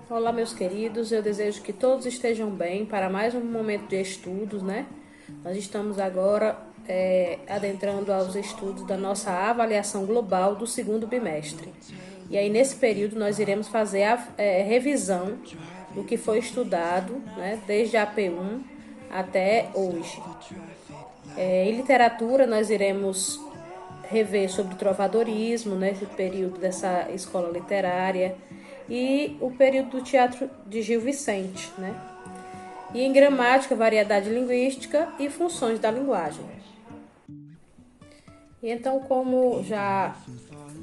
Olá, meus queridos, eu desejo que todos estejam bem para mais um momento de estudos, né? Nós estamos agora adentrando aos estudos da nossa avaliação global do segundo bimestre. E aí, nesse período, nós iremos fazer a revisão do que foi estudado, né, desde a AP1 até hoje. Em literatura, nós iremos rever sobre o trovadorismo, nesse período dessa escola literária, e o período do teatro de Gil Vicente, né? E em gramática, variedade linguística e funções da linguagem. E então, como já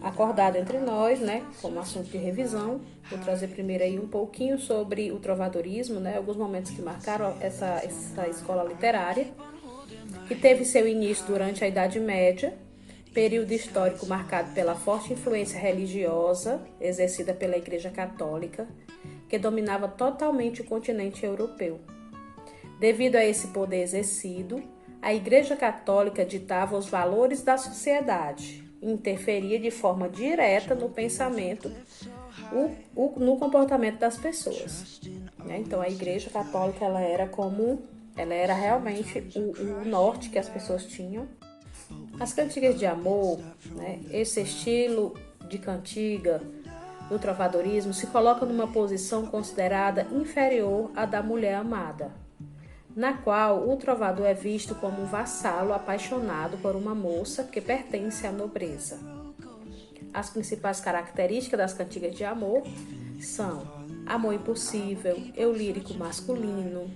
acordado entre nós, né, como assunto de revisão, vou trazer primeiro aí um pouquinho sobre o trovadorismo, né, alguns momentos que marcaram essa escola literária, que teve seu início durante a Idade Média, período histórico marcado pela forte influência religiosa exercida pela Igreja Católica, que dominava totalmente o continente europeu. Devido a esse poder exercido, a Igreja Católica ditava os valores da sociedade e interferia de forma direta no pensamento, no comportamento das pessoas. Então, a Igreja Católica ela era realmente o norte que as pessoas tinham. As cantigas de amor, né, esse estilo de cantiga do trovadorismo se coloca numa posição considerada inferior à da mulher amada, na qual o trovador é visto como um vassalo apaixonado por uma moça que pertence à nobreza. As principais características das cantigas de amor são amor impossível, eu lírico masculino,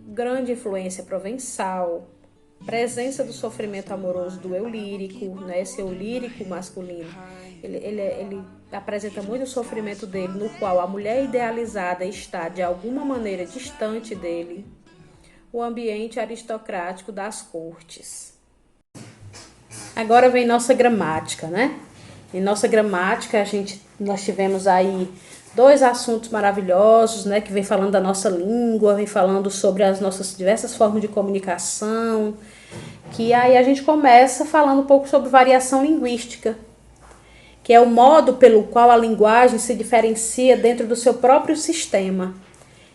grande influência provençal, presença do sofrimento amoroso do eu lírico, né? Esse eu lírico masculino, ele apresenta muito o sofrimento dele, no qual a mulher idealizada está de alguma maneira distante dele. O ambiente aristocrático das cortes. Agora vem nossa gramática, né? Em nossa gramática nós tivemos aí dois assuntos maravilhosos, né? Que vem falando da nossa língua, vem falando sobre as nossas diversas formas de comunicação, que aí a gente começa falando um pouco sobre variação linguística, que é o modo pelo qual a linguagem se diferencia dentro do seu próprio sistema.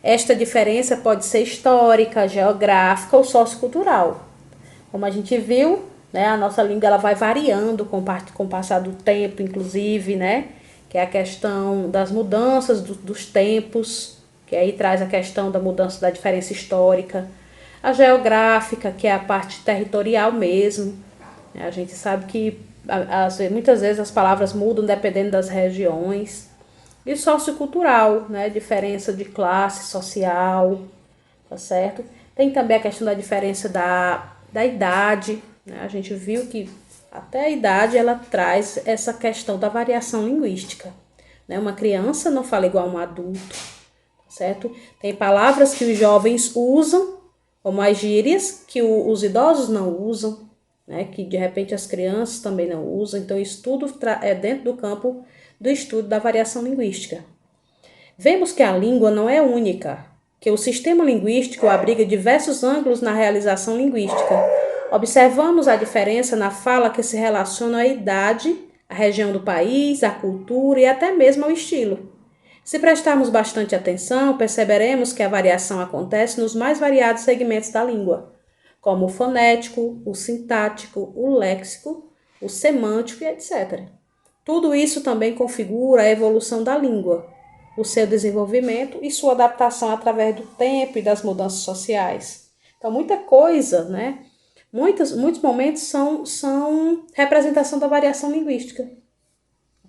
Esta diferença pode ser histórica, geográfica ou sociocultural. Como a gente viu, né, a nossa língua ela vai variando com o passar do tempo, inclusive, né, que é a questão das mudanças dos tempos, que aí traz a questão da mudança da diferença histórica. A geográfica, que é a parte territorial mesmo. A gente sabe que muitas vezes as palavras mudam dependendo das regiões. E sociocultural, né? Diferença de classe social, tá certo? Tem também a questão da diferença da idade, né? A gente viu que até a idade ela traz essa questão da variação linguística, né? Uma criança não fala igual a um adulto, certo? Tem palavras que os jovens usam, como as gírias, que os idosos não usam, né? Que de repente as crianças também não usam. Então, isso tudo é dentro do campo do estudo da variação linguística. Vemos que a língua não é única, que o sistema linguístico abriga diversos ângulos na realização linguística. Observamos a diferença na fala que se relaciona à idade, à região do país, à cultura e até mesmo ao estilo. Se prestarmos bastante atenção, perceberemos que a variação acontece nos mais variados segmentos da língua, como o fonético, o sintático, o léxico, o semântico e etc. Tudo isso também configura a evolução da língua, o seu desenvolvimento e sua adaptação através do tempo e das mudanças sociais. Então, muita coisa, né? Muitos momentos são representação da variação linguística,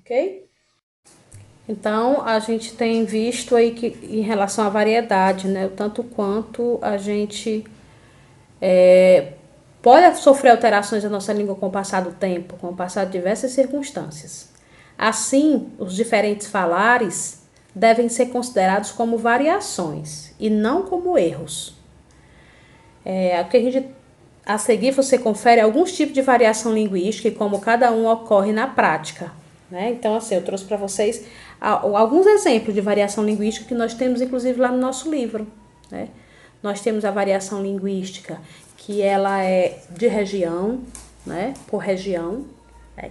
ok? Então, a gente tem visto aí que em relação à variedade, né? O tanto quanto a gente pode sofrer alterações da nossa língua com o passar do tempo, com o passar de diversas circunstâncias. Assim, os diferentes falares devem ser considerados como variações e não como erros. A seguir, você confere alguns tipos de variação linguística e como cada um ocorre na prática, né? Então, assim, eu trouxe para vocês alguns exemplos de variação linguística que nós temos, inclusive, lá no nosso livro, né? Nós temos a variação linguística, que ela é de região, né? Por região,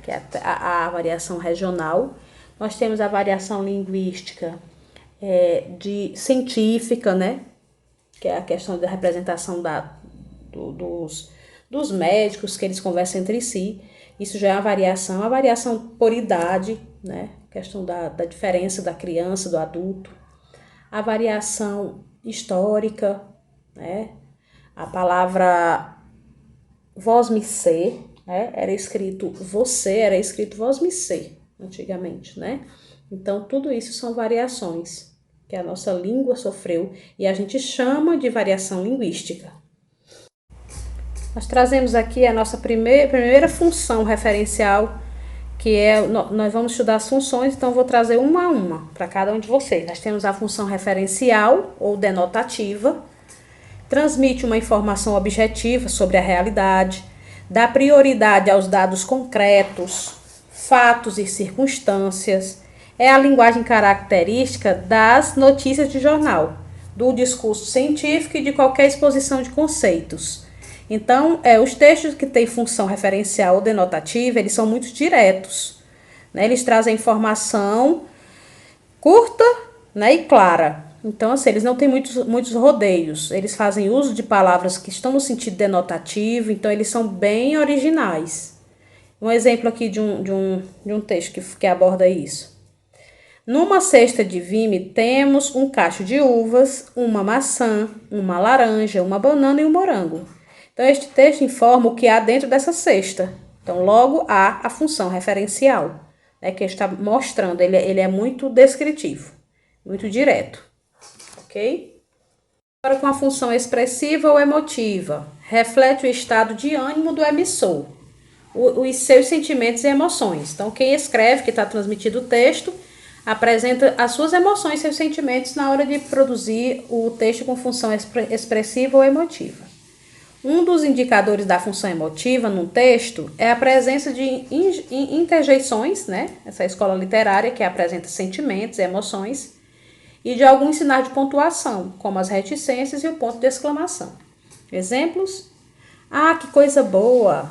que é a variação regional. Nós temos a variação linguística de científica, né? Que é a questão da representação dos médicos, que eles conversam entre si. Isso já é uma variação. A variação por idade, né? A questão da diferença da criança, do adulto. A variação histórica, né? A palavra vós-me-ser, né? Era escrito você, era escrito vós-me-ser, antigamente, né? Então, tudo isso são variações que a nossa língua sofreu e a gente chama de variação linguística. Nós trazemos aqui a nossa primeira função referencial, que nós vamos estudar as funções, então eu vou trazer uma a uma para cada um de vocês. Nós temos a função referencial ou denotativa, transmite uma informação objetiva sobre a realidade, dá prioridade aos dados concretos, fatos e circunstâncias, é a linguagem característica das notícias de jornal, do discurso científico e de qualquer exposição de conceitos. Então, os textos que têm função referencial ou denotativa, eles são muito diretos, né? Eles trazem informação curta, né, e clara. Então, assim, eles não têm muitos rodeios. Eles fazem uso de palavras que estão no sentido denotativo, então eles são bem originais. Um exemplo aqui de um texto que aborda isso. Numa cesta de vime temos um cacho de uvas, uma maçã, uma laranja, uma banana e um morango. Então, este texto informa o que há dentro dessa cesta. Então, logo há a função referencial, né, que está mostrando, ele é muito descritivo, muito direto, ok? Agora, com a função expressiva ou emotiva, reflete o estado de ânimo do emissor, os seus sentimentos e emoções. Então, quem escreve, que está transmitindo o texto, apresenta as suas emoções e seus sentimentos na hora de produzir o texto com função expressiva ou emotiva. Um dos indicadores da função emotiva num texto é a presença de interjeições, né? Essa escola literária que apresenta sentimentos e emoções, e de alguns sinais de pontuação, como as reticências e o ponto de exclamação. Exemplos? Ah, que coisa boa!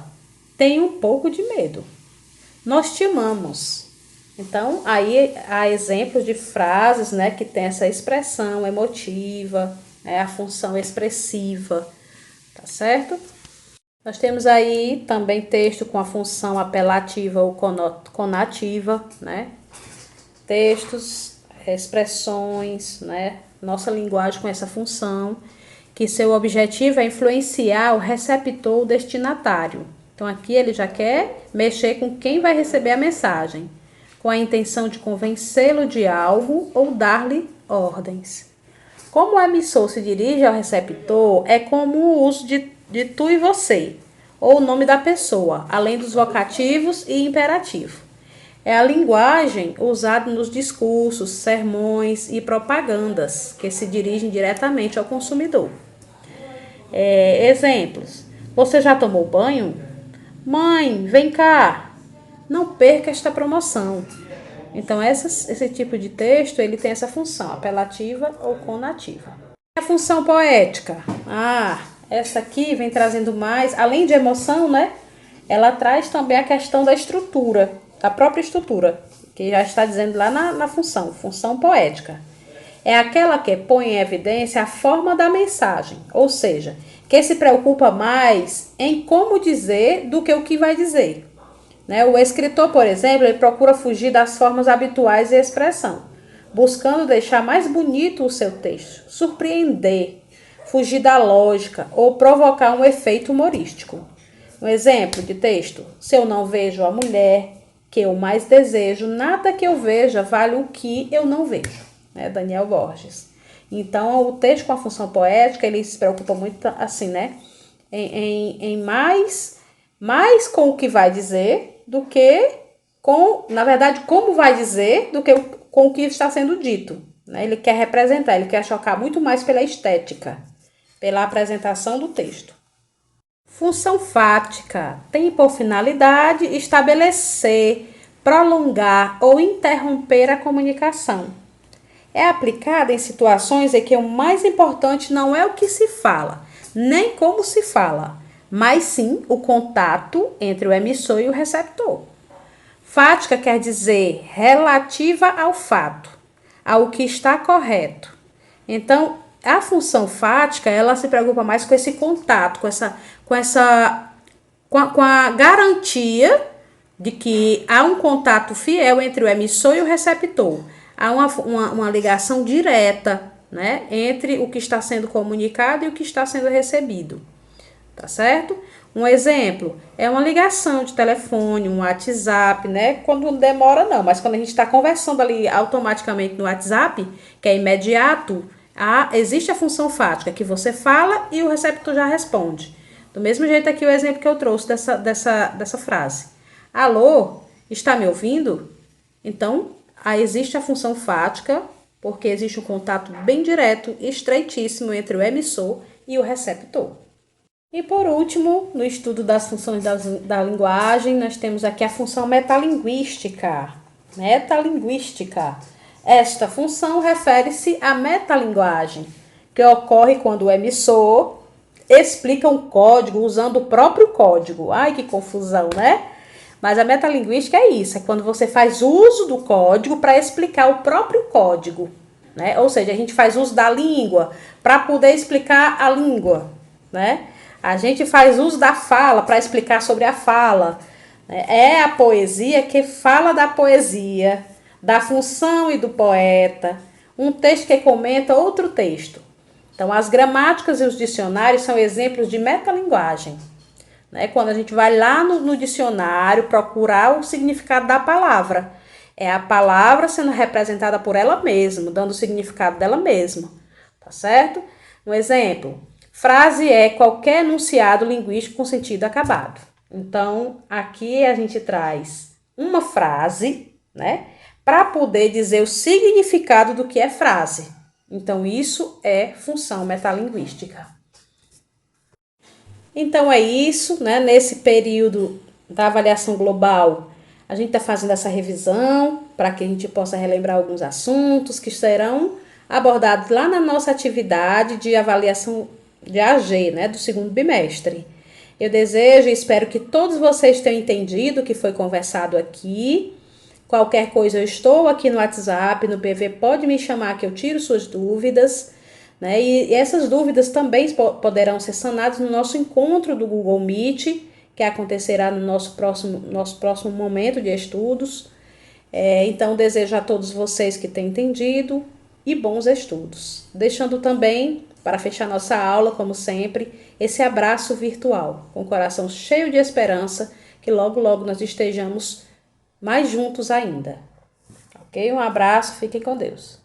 Tenho um pouco de medo. Nós te amamos. Então, aí há exemplos de frases, né, que tem essa expressão emotiva, né, a função expressiva, tá certo? Nós temos aí também texto com a função apelativa ou conativa, né? Textos, expressões, né? Nossa linguagem com essa função, que seu objetivo é influenciar o receptor ou destinatário. Então, aqui ele já quer mexer com quem vai receber a mensagem, com a intenção de convencê-lo de algo ou dar-lhe ordens. Como o emissor se dirige ao receptor, é como o uso de tu e você, ou o nome da pessoa, além dos vocativos e imperativo. É a linguagem usada nos discursos, sermões e propagandas, que se dirigem diretamente ao consumidor. Exemplos. Você já tomou banho? Mãe, vem cá. Não perca esta promoção. Então, esse tipo de texto, ele tem essa função, apelativa ou conativa. A função poética. Essa aqui vem trazendo mais, além de emoção, né? Ela traz também a questão da estrutura, da própria estrutura, que já está dizendo lá na função poética. É aquela que põe em evidência a forma da mensagem, ou seja, que se preocupa mais em como dizer do que o que vai dizer. Né? O escritor, por exemplo, ele procura fugir das formas habituais de expressão, buscando deixar mais bonito o seu texto, surpreender, fugir da lógica ou provocar um efeito humorístico. Um exemplo de texto: se eu não vejo a mulher que eu mais desejo, nada que eu veja vale o que eu não vejo. Né? Daniel Borges. Então, o texto com a função poética, ele se preocupa muito assim, né? Em mais com o que vai dizer do que com, na verdade, como vai dizer do que com o que está sendo dito. Né? Ele quer representar, ele quer chocar muito mais pela estética, pela apresentação do texto. Função fática tem por finalidade estabelecer, prolongar ou interromper a comunicação. É aplicada em situações em que o mais importante não é o que se fala, nem como se fala, mas sim o contato entre o emissor e o receptor. Fática quer dizer relativa ao fato, ao que está correto. Então, a função fática, ela se preocupa mais com esse contato, com a garantia de que há um contato fiel entre o emissor e o receptor. Há uma ligação direta, né, entre o que está sendo comunicado e o que está sendo recebido. Tá certo? Um exemplo é uma ligação de telefone, um WhatsApp, né? Quando não demora não, mas quando a gente está conversando ali automaticamente no WhatsApp, que é imediato, existe a função fática, que você fala e o receptor já responde. Do mesmo jeito aqui o exemplo que eu trouxe dessa frase. Alô, está me ouvindo? Então, existe a função fática, porque existe um contato bem direto e estreitíssimo entre o emissor e o receptor. E por último, no estudo das funções da linguagem, nós temos aqui a função metalinguística. Metalinguística. Esta função refere-se à metalinguagem, que ocorre quando o emissor explica um código usando o próprio código. Ai, que confusão, né? Mas a metalinguística é isso, é quando você faz uso do código para explicar o próprio código, né? Ou seja, a gente faz uso da língua para poder explicar a língua, né? A gente faz uso da fala para explicar sobre a fala. É a poesia que fala da poesia, da função e do poeta. Um texto que comenta outro texto. Então, as gramáticas e os dicionários são exemplos de metalinguagem. Quando a gente vai lá no dicionário procurar o significado da palavra. É a palavra sendo representada por ela mesma, dando o significado dela mesma. Tá certo? Um exemplo. Frase é qualquer enunciado linguístico com sentido acabado. Então, aqui a gente traz uma frase, né, para poder dizer o significado do que é frase. Então, isso é função metalinguística. Então, é isso, né? Nesse período da avaliação global, a gente está fazendo essa revisão para que a gente possa relembrar alguns assuntos que serão abordados lá na nossa atividade de avaliação de AG, né, do segundo bimestre. Eu desejo e espero que todos vocês tenham entendido o que foi conversado aqui. Qualquer coisa, eu estou aqui no WhatsApp, no PV, pode me chamar que eu tiro suas dúvidas, né? E essas dúvidas também poderão ser sanadas no nosso encontro do Google Meet, que acontecerá no nosso próximo momento de estudos. Então, desejo a todos vocês que tenham entendido e bons estudos. Deixando também, para fechar nossa aula, como sempre, esse abraço virtual, com o coração cheio de esperança, que logo, logo nós estejamos mais juntos ainda. Ok? Um abraço, fiquem com Deus.